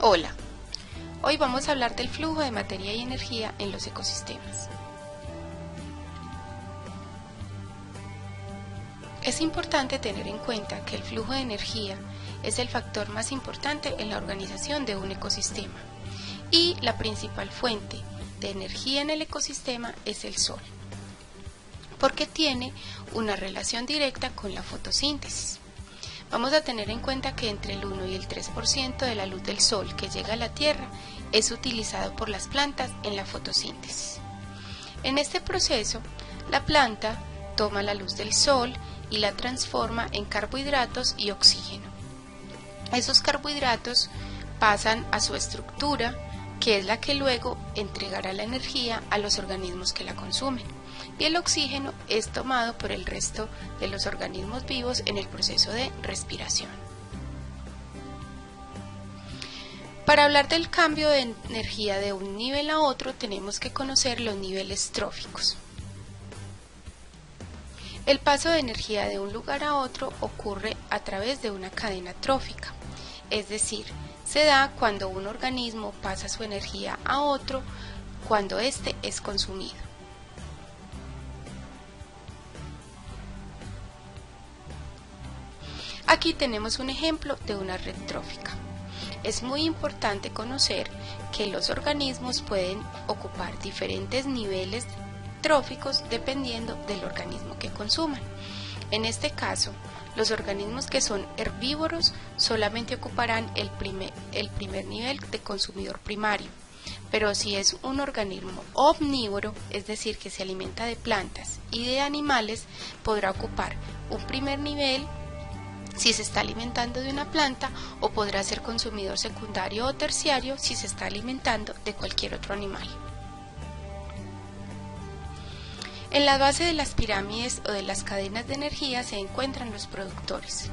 Hola, hoy vamos a hablar del flujo de materia y energía en los ecosistemas. Es importante tener en cuenta que el flujo de energía es el factor más importante en la organización de un ecosistema y la principal fuente de energía en el ecosistema es el sol, porque tiene una relación directa con la fotosíntesis. Vamos a tener en cuenta que entre el 1 y el 3% de la luz del sol que llega a la Tierra es utilizado por las plantas en la fotosíntesis. En este proceso, la planta toma la luz del sol y la transforma en carbohidratos y oxígeno. Esos carbohidratos pasan a su estructura, que es la que luego entregará la energía a los organismos que la consumen, y el oxígeno es tomado por el resto de los organismos vivos en el proceso de respiración. Para hablar del cambio de energía de un nivel a otro, tenemos que conocer los niveles tróficos. El paso de energía de un lugar a otro ocurre a través de una cadena trófica, es decir, se da cuando un organismo pasa su energía a otro cuando éste es consumido. Aquí tenemos un ejemplo de una red trófica. Es muy importante conocer que los organismos pueden ocupar diferentes niveles tróficos dependiendo del organismo que consuman. En este caso, los organismos que son herbívoros solamente ocuparán el primer nivel de consumidor primario, pero si es un organismo omnívoro, es decir, que se alimenta de plantas y de animales, podrá ocupar un primer nivel si se está alimentando de una planta, o podrá ser consumidor secundario o terciario si se está alimentando de cualquier otro animal. En la base de las pirámides o de las cadenas de energía se encuentran los productores.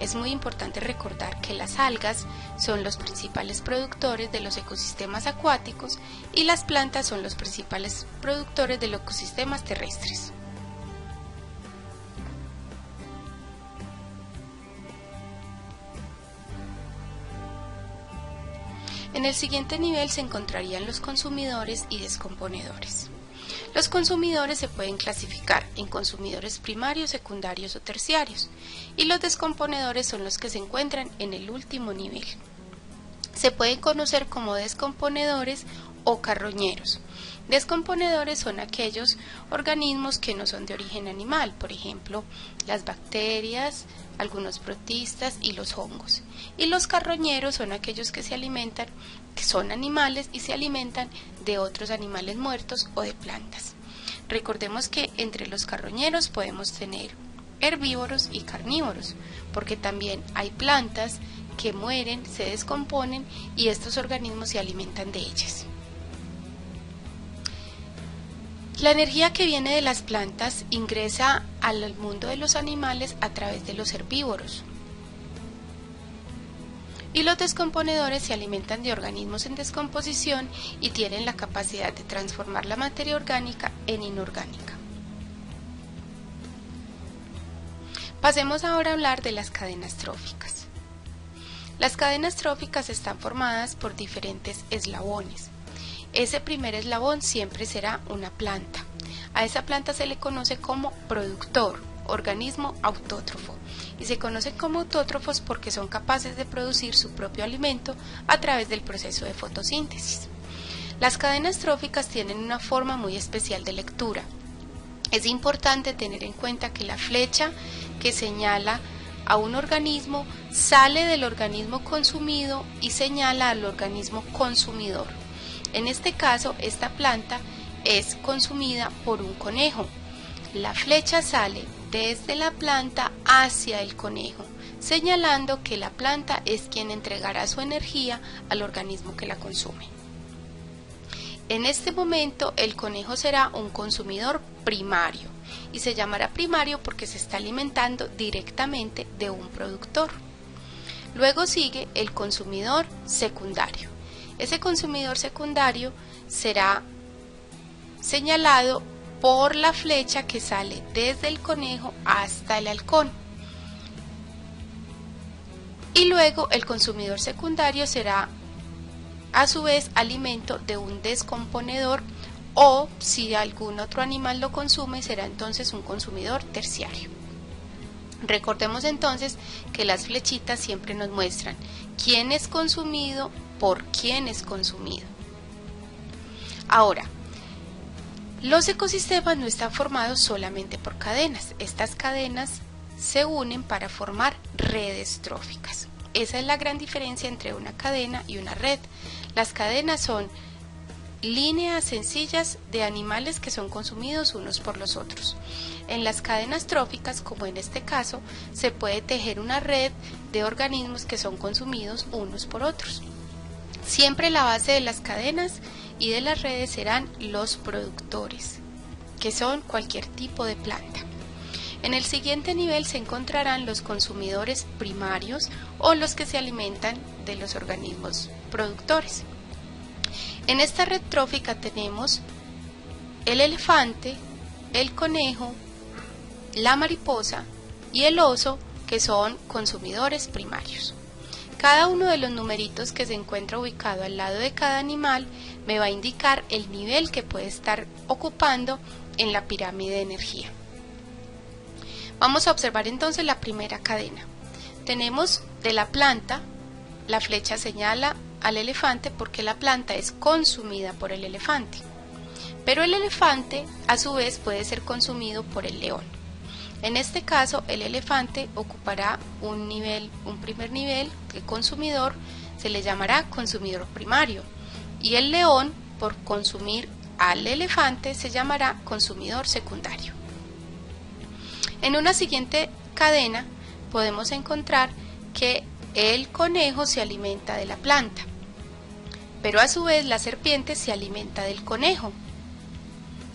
Es muy importante recordar que las algas son los principales productores de los ecosistemas acuáticos y las plantas son los principales productores de los ecosistemas terrestres. En el siguiente nivel se encontrarían los consumidores y descomponedores. Los consumidores se pueden clasificar en consumidores primarios, secundarios o terciarios, y los descomponedores son los que se encuentran en el último nivel. Se pueden conocer como descomponedores o carroñeros. Descomponedores son aquellos organismos que no son de origen animal, por ejemplo, las bacterias, algunos protistas y los hongos. Y los carroñeros son aquellos que son animales y se alimentan de otros animales muertos o de plantas. Recordemos que entre los carroñeros podemos tener herbívoros y carnívoros, porque también hay plantas que mueren, se descomponen y estos organismos se alimentan de ellas. La energía que viene de las plantas ingresa al mundo de los animales a través de los herbívoros. Y los descomponedores se alimentan de organismos en descomposición y tienen la capacidad de transformar la materia orgánica en inorgánica. Pasemos ahora a hablar de las cadenas tróficas. Las cadenas tróficas están formadas por diferentes eslabones. Ese primer eslabón siempre será una planta. A esa planta se le conoce como productor, organismo autótrofo, y se conocen como autótrofos porque son capaces de producir su propio alimento a través del proceso de fotosíntesis. Las cadenas tróficas tienen una forma muy especial de lectura. Es importante tener en cuenta que la flecha que señala a un organismo sale del organismo consumido y señala al organismo consumidor. En este caso, esta planta es consumida por un conejo. La flecha sale desde la planta hacia el conejo, señalando que la planta es quien entregará su energía al organismo que la consume. En este momento, el conejo será un consumidor primario, y se llamará primario porque se está alimentando directamente de un productor. Luego sigue el consumidor secundario. Ese consumidor secundario será señalado por la flecha que sale desde el conejo hasta el halcón. Y luego el consumidor secundario será a su vez alimento de un descomponedor, o si algún otro animal lo consume será entonces un consumidor terciario. Recordemos entonces que las flechitas siempre nos muestran quién es consumido, por quién es consumido. Ahora, los ecosistemas no están formados solamente por cadenas. Estas cadenas se unen para formar redes tróficas. Esa es la gran diferencia entre una cadena y una red. Las cadenas son líneas sencillas de animales que son consumidos unos por los otros. En las cadenas tróficas, como en este caso, se puede tejer una red de organismos que son consumidos unos por otros. Siempre la base de las cadenas y de las redes serán los productores, que son cualquier tipo de planta. En el siguiente nivel se encontrarán los consumidores primarios o los que se alimentan de los organismos productores. En esta red trófica tenemos el elefante, el conejo, la mariposa y el oso, que son consumidores primarios. Cada uno de los numeritos que se encuentra ubicado al lado de cada animal me va a indicar el nivel que puede estar ocupando en la pirámide de energía. Vamos a observar entonces la primera cadena. Tenemos de la planta, la flecha señala al elefante porque la planta es consumida por el elefante, pero el elefante a su vez puede ser consumido por el león. En este caso el elefante ocupará un primer nivel de consumidor, se le llamará consumidor primario, y el león, por consumir al elefante, se llamará consumidor secundario. En una siguiente cadena podemos encontrar que el conejo se alimenta de la planta, pero a su vez la serpiente se alimenta del conejo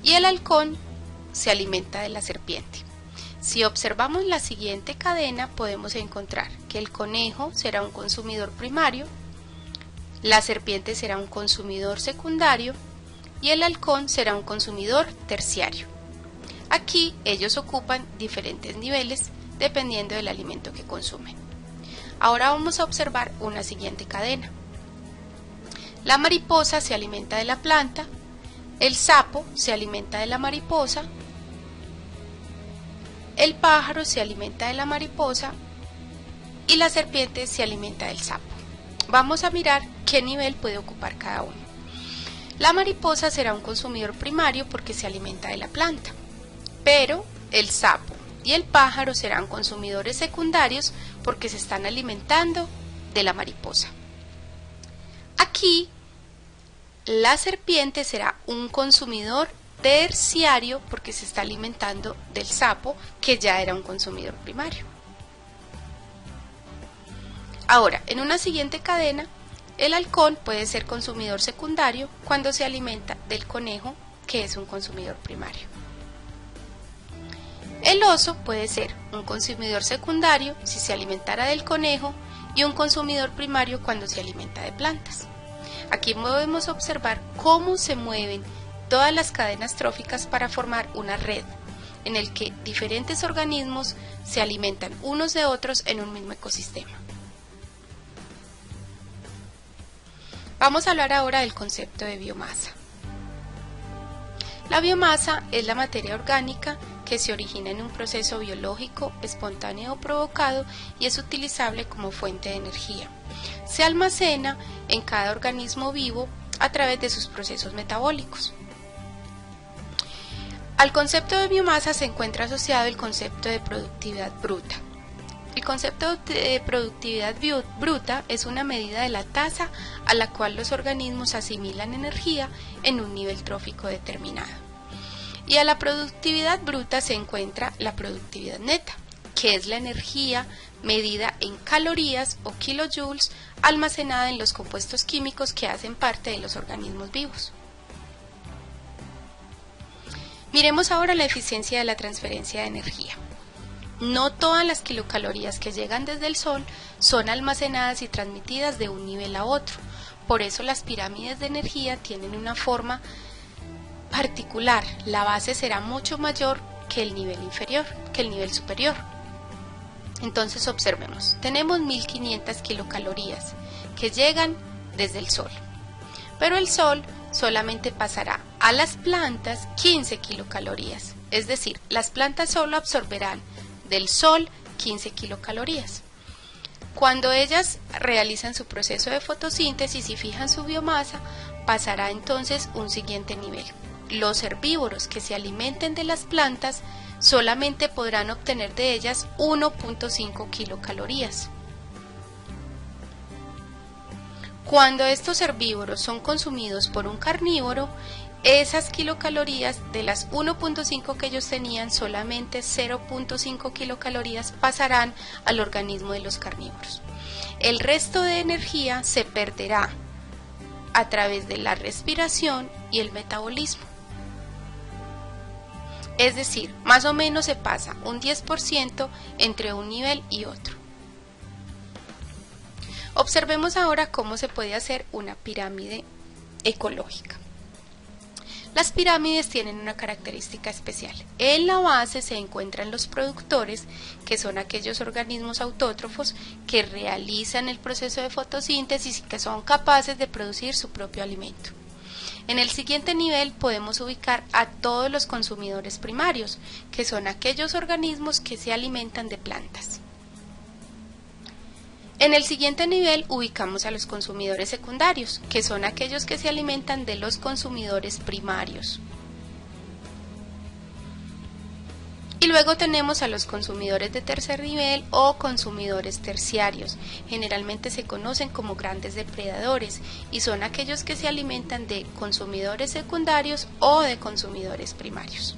y el halcón se alimenta de la serpiente. Si observamos la siguiente cadena podemos encontrar que el conejo será un consumidor primario, la serpiente será un consumidor secundario y el halcón será un consumidor terciario. Aquí ellos ocupan diferentes niveles dependiendo del alimento que consumen. Ahora vamos a observar una siguiente cadena. La mariposa se alimenta de la planta, el sapo se alimenta de la mariposa, el pájaro se alimenta de la mariposa y la serpiente se alimenta del sapo. Vamos a mirar qué nivel puede ocupar cada uno. La mariposa será un consumidor primario porque se alimenta de la planta, pero el sapo y el pájaro serán consumidores secundarios porque se están alimentando de la mariposa. Aquí la serpiente será un consumidor terciario porque se está alimentando del sapo, que ya era un consumidor primario. Ahora, en una siguiente cadena, el halcón puede ser consumidor secundario cuando se alimenta del conejo, que es un consumidor primario. El oso puede ser un consumidor secundario si se alimentara del conejo y un consumidor primario cuando se alimenta de plantas. Aquí podemos observar cómo se mueven todas las cadenas tróficas para formar una red en el que diferentes organismos se alimentan unos de otros en un mismo ecosistema. Vamos a hablar ahora del concepto de biomasa. La biomasa es la materia orgánica que se origina en un proceso biológico, espontáneo o provocado y es utilizable como fuente de energía. Se almacena en cada organismo vivo a través de sus procesos metabólicos. Al concepto de biomasa se encuentra asociado el concepto de productividad bruta. El concepto de productividad bruta es una medida de la tasa a la cual los organismos asimilan energía en un nivel trófico determinado. Y a la productividad bruta se encuentra la productividad neta, que es la energía medida en calorías o kilojoules almacenada en los compuestos químicos que hacen parte de los organismos vivos. Miremos ahora la eficiencia de la transferencia de energía. No todas las kilocalorías que llegan desde el Sol son almacenadas y transmitidas de un nivel a otro. Por eso las pirámides de energía tienen una forma particular. La base será mucho mayor que el nivel inferior, que el nivel superior. Entonces observemos, tenemos 1500 kilocalorías que llegan desde el Sol. pero el sol solamente pasará a las plantas 15 kilocalorías, es decir, las plantas solo absorberán del sol 15 kilocalorías. Cuando ellas realizan su proceso de fotosíntesis y fijan su biomasa, pasará entonces un siguiente nivel. Los herbívoros que se alimenten de las plantas solamente podrán obtener de ellas 1.5 kilocalorías. Cuando estos herbívoros son consumidos por un carnívoro, esas kilocalorías de las 1.5 que ellos tenían, solamente 0.5 kilocalorías pasarán al organismo de los carnívoros. El resto de energía se perderá a través de la respiración y el metabolismo. Es decir, más o menos se pasa un 10% entre un nivel y otro. Observemos ahora cómo se puede hacer una pirámide ecológica. Las pirámides tienen una característica especial. En la base se encuentran los productores, que son aquellos organismos autótrofos que realizan el proceso de fotosíntesis y que son capaces de producir su propio alimento. En el siguiente nivel podemos ubicar a todos los consumidores primarios, que son aquellos organismos que se alimentan de plantas. En el siguiente nivel ubicamos a los consumidores secundarios, que son aquellos que se alimentan de los consumidores primarios. Y luego tenemos a los consumidores de tercer nivel o consumidores terciarios. Generalmente se conocen como grandes depredadores y son aquellos que se alimentan de consumidores secundarios o de consumidores primarios.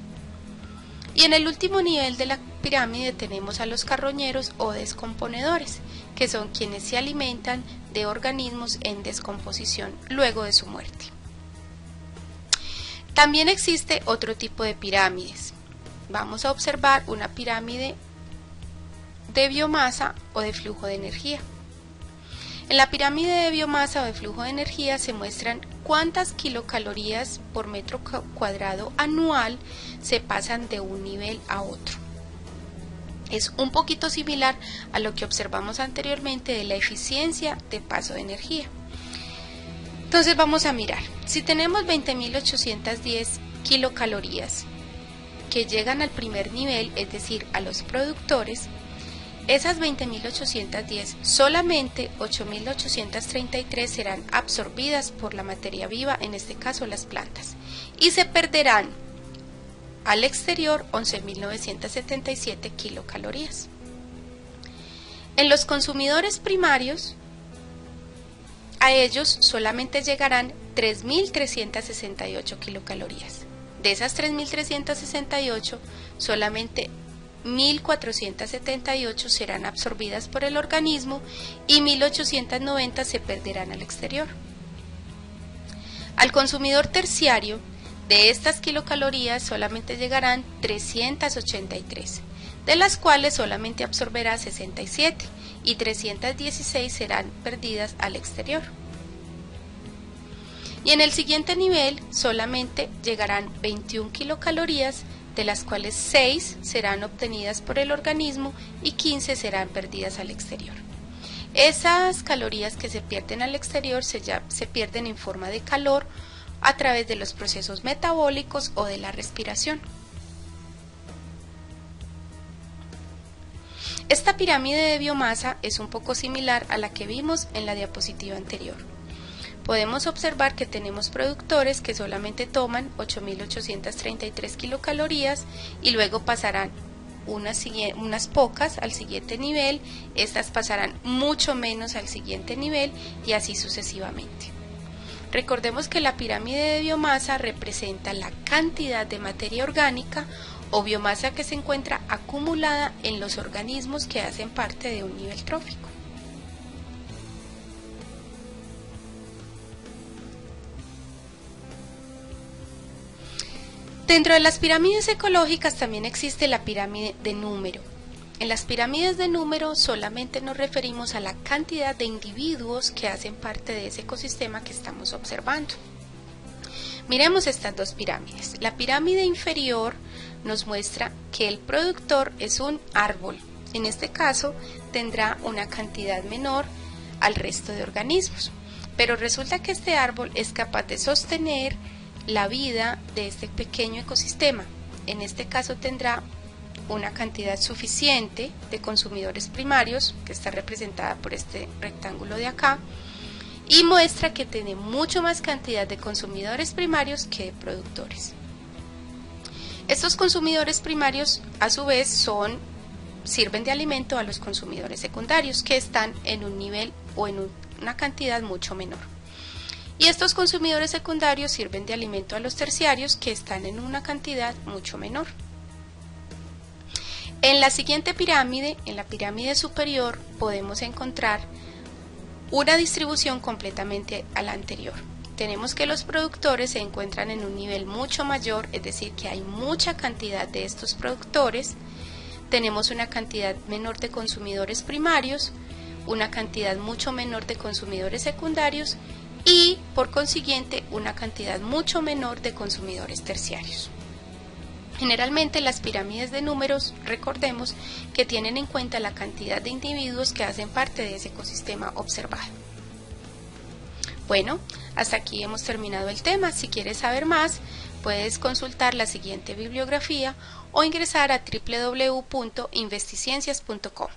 Y en el último nivel de la pirámide tenemos a los carroñeros o descomponedores, que son quienes se alimentan de organismos en descomposición luego de su muerte. También existe otro tipo de pirámides. Vamos a observar una pirámide de biomasa o de flujo de energía. En la pirámide de biomasa o de flujo de energía se muestran cuántas kilocalorías por metro cuadrado anual se pasan de un nivel a otro. Es un poquito similar a lo que observamos anteriormente de la eficiencia de paso de energía. Entonces vamos a mirar. Si tenemos 20.810 kilocalorías que llegan al primer nivel, es decir, a los productores, esas 20.810, solamente 8.833 serán absorbidas por la materia viva, en este caso las plantas, y se perderán al exterior 11.977 kilocalorías. En los consumidores primarios, a ellos solamente llegarán 3.368 kilocalorías. De esas 3.368, solamente 1.478 serán absorbidas por el organismo y 1.890 se perderán al exterior. Al consumidor terciario, de estas kilocalorías solamente llegarán 383, de las cuales solamente absorberá 67 y 316 serán perdidas al exterior. Y en el siguiente nivel solamente llegarán 21 kilocalorías, de las cuales 6 serán obtenidas por el organismo y 15 serán perdidas al exterior. Esas calorías que se pierden al exterior se pierden en forma de calor a través de los procesos metabólicos o de la respiración. Esta pirámide de biomasa es un poco similar a la que vimos en la diapositiva anterior. Podemos observar que tenemos productores que solamente toman 8.833 kilocalorías y luego pasarán unas pocas al siguiente nivel, estas pasarán mucho menos al siguiente nivel y así sucesivamente. Recordemos que la pirámide de biomasa representa la cantidad de materia orgánica o biomasa que se encuentra acumulada en los organismos que hacen parte de un nivel trófico. Dentro de las pirámides ecológicas también existe la pirámide de número. En las pirámides de número solamente nos referimos a la cantidad de individuos que hacen parte de ese ecosistema que estamos observando. Miremos estas dos pirámides. La pirámide inferior nos muestra que el productor es un árbol. En este caso tendrá una cantidad menor al resto de organismos. Pero resulta que este árbol es capaz de sostener la vida de este pequeño ecosistema. En este caso tendrá una cantidad suficiente de consumidores primarios, que está representada por este rectángulo de acá, y muestra que tiene mucho más cantidad de consumidores primarios que de productores. Estos consumidores primarios a su vez sirven de alimento a los consumidores secundarios, que están en un nivel o en una cantidad mucho menor. Y estos consumidores secundarios sirven de alimento a los terciarios, que están en una cantidad mucho menor. En la siguiente pirámide, en la pirámide superior, podemos encontrar una distribución completamente a la anterior. Tenemos que los productores se encuentran en un nivel mucho mayor, es decir, que hay mucha cantidad de estos productores. Tenemos una cantidad menor de consumidores primarios, una cantidad mucho menor de consumidores secundarios y, por consiguiente, una cantidad mucho menor de consumidores terciarios. Generalmente las pirámides de números, recordemos que tienen en cuenta la cantidad de individuos que hacen parte de ese ecosistema observado. Bueno, hasta aquí hemos terminado el tema. Si quieres saber más, puedes consultar la siguiente bibliografía o ingresar a www.investiciencias.com.